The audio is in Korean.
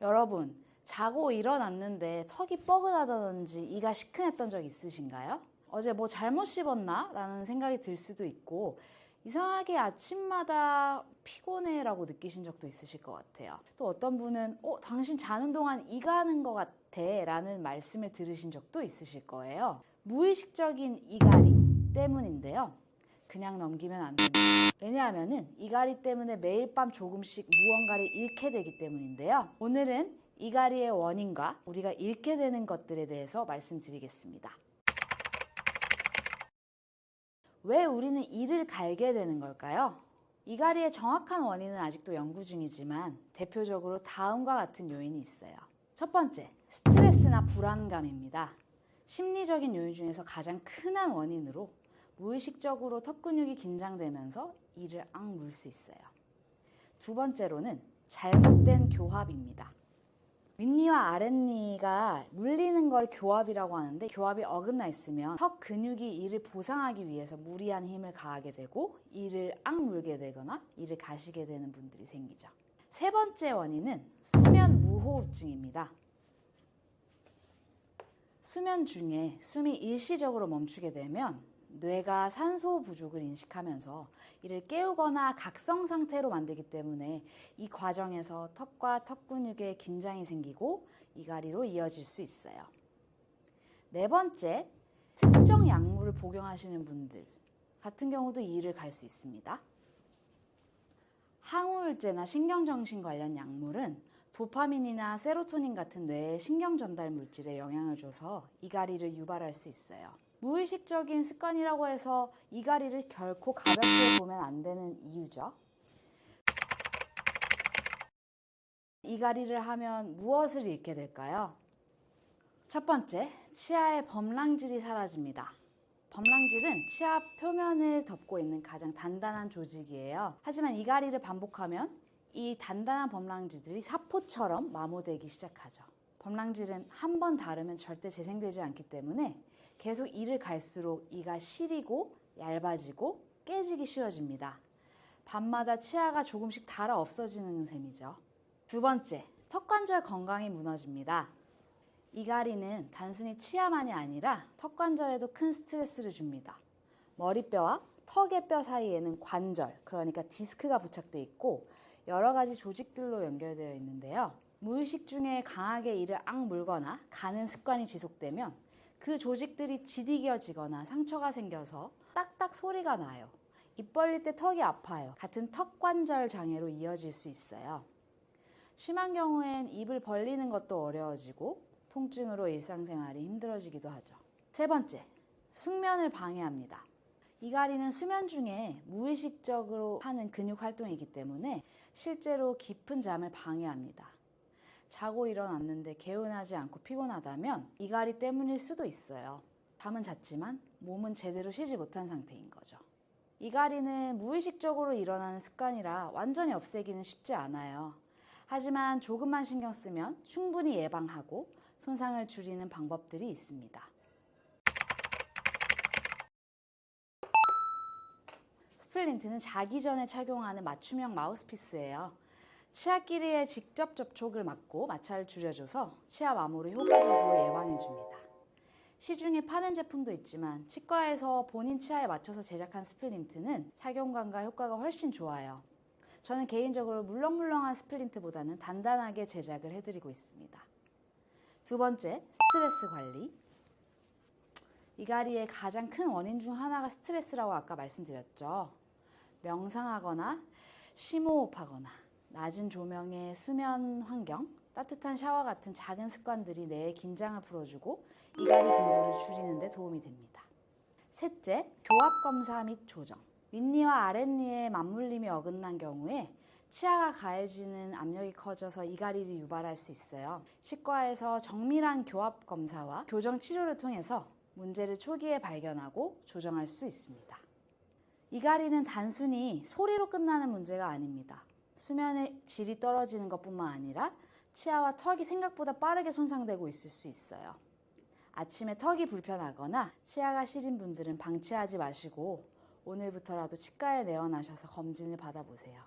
여러분, 자고 일어났는데 턱이 뻐근하다든지 이가 시큰했던 적 있으신가요? 어제 뭐 잘못 씹었나? 라는 생각이 들 수도 있고 이상하게 아침마다 피곤해 라고 느끼신 적도 있으실 것 같아요. 또 어떤 분은 당신 자는 동안 이가 하는 것 같아 라는 말씀을 들으신 적도 있으실 거예요. 무의식적인 이갈이 때문인데요. 그냥 넘기면 안 됩니다. 왜냐하면 이갈이 때문에 매일 밤 조금씩 무언가를 잃게 되기 때문인데요. 오늘은 이갈이의 원인과 우리가 잃게 되는 것들에 대해서 말씀드리겠습니다. 왜 우리는 이를 갈게 되는 걸까요? 이갈이의 정확한 원인은 아직도 연구 중이지만 대표적으로 다음과 같은 요인이 있어요. 첫 번째, 스트레스나 불안감입니다. 심리적인 요인 중에서 가장 흔한 원인으로 무의식적으로 턱 근육이 긴장되면서 이를 물 수 있어요. 두 번째로는 잘못된 교합입니다. 윗니와 아랫니가 물리는 걸 교합이라고 하는데 교합이 어긋나 있으면 턱 근육이 이를 보상하기 위해서 무리한 힘을 가하게 되고 이를 물게 되거나 이를 가시게 되는 분들이 생기죠. 세 번째 원인은 수면 무호흡증입니다. 수면 중에 숨이 일시적으로 멈추게 되면 뇌가 산소 부족을 인식하면서 이를 깨우거나 각성 상태로 만들기 때문에 이 과정에서 턱과 턱 근육에 긴장이 생기고 이갈이로 이어질 수 있어요. 네 번째, 특정 약물을 복용하시는 분들 같은 경우도 이를 갈 수 있습니다. 항우울제나 신경정신 관련 약물은 도파민이나 세로토닌 같은 뇌의 신경 전달 물질에 영향을 줘서 이갈이를 유발할 수 있어요. 무의식적인 습관이라고 해서 이갈이를 결코 가볍게 보면 안 되는 이유죠. 이갈이를 하면 무엇을 잃게 될까요? 첫 번째, 치아의 범랑질이 사라집니다. 범랑질은 치아 표면을 덮고 있는 가장 단단한 조직이에요. 하지만 이갈이를 반복하면 이 단단한 범랑질들이 사포처럼 마모되기 시작하죠. 범랑질은 한 번 닳으면 절대 재생되지 않기 때문에 계속 이를 갈수록 이가 시리고 얇아지고 깨지기 쉬워집니다. 밤마다 치아가 조금씩 닳아 없어지는 셈이죠. 두 번째, 턱관절 건강이 무너집니다. 이갈이는 단순히 치아만이 아니라 턱관절에도 큰 스트레스를 줍니다. 머리뼈와 턱의 뼈 사이에는 관절, 그러니까 디스크가 부착되어 있고 여러 가지 조직들로 연결되어 있는데요. 무의식 중에 강하게 이를 물거나 가는 습관이 지속되면 그 조직들이 지디겨지거나 상처가 생겨서 딱딱 소리가 나요. 입 벌릴 때 턱이 아파요. 같은 턱관절 장애로 이어질 수 있어요. 심한 경우엔 입을 벌리는 것도 어려워지고 통증으로 일상생활이 힘들어지기도 하죠. 세 번째, 숙면을 방해합니다. 이갈이는 수면 중에 무의식적으로 하는 근육 활동이기 때문에 실제로 깊은 잠을 방해합니다. 자고 일어났는데 개운하지 않고 피곤하다면 이갈이 때문일 수도 있어요. 잠은 잤지만 몸은 제대로 쉬지 못한 상태인 거죠. 이갈이는 무의식적으로 일어나는 습관이라 완전히 없애기는 쉽지 않아요. 하지만 조금만 신경 쓰면 충분히 예방하고 손상을 줄이는 방법들이 있습니다. 스플린트는 자기 전에 착용하는 맞춤형 마우스피스예요. 치아 길이에 직접 접촉을 막고 마찰을 줄여줘서 치아 마모를 효과적으로 예방해줍니다. 시중에 파는 제품도 있지만 치과에서 본인 치아에 맞춰서 제작한 스플린트는 착용감과 효과가 훨씬 좋아요. 저는 개인적으로 물렁물렁한 스플린트보다는 단단하게 제작을 해드리고 있습니다. 두 번째, 스트레스 관리. 이갈이의 가장 큰 원인 중 하나가 스트레스라고 아까 말씀드렸죠. 명상하거나 심호흡하거나 낮은 조명의 수면 환경, 따뜻한 샤워 같은 작은 습관들이 뇌의 긴장을 풀어주고 이갈이 빈도를 줄이는 데 도움이 됩니다. 셋째, 교합 검사 및 조정. 윗니와 아랫니의 맞물림이 어긋난 경우에 치아가 가해지는 압력이 커져서 이갈이를 유발할 수 있어요. 치과에서 정밀한 교합 검사와 교정 치료를 통해서 문제를 초기에 발견하고 조정할 수 있습니다. 이갈이는 단순히 소리로 끝나는 문제가 아닙니다. 수면의 질이 떨어지는 것뿐만 아니라 치아와 턱이 생각보다 빠르게 손상되고 있을 수 있어요. 아침에 턱이 불편하거나 치아가 시린 분들은 방치하지 마시고 오늘부터라도 치과에 내원하셔서 검진을 받아보세요.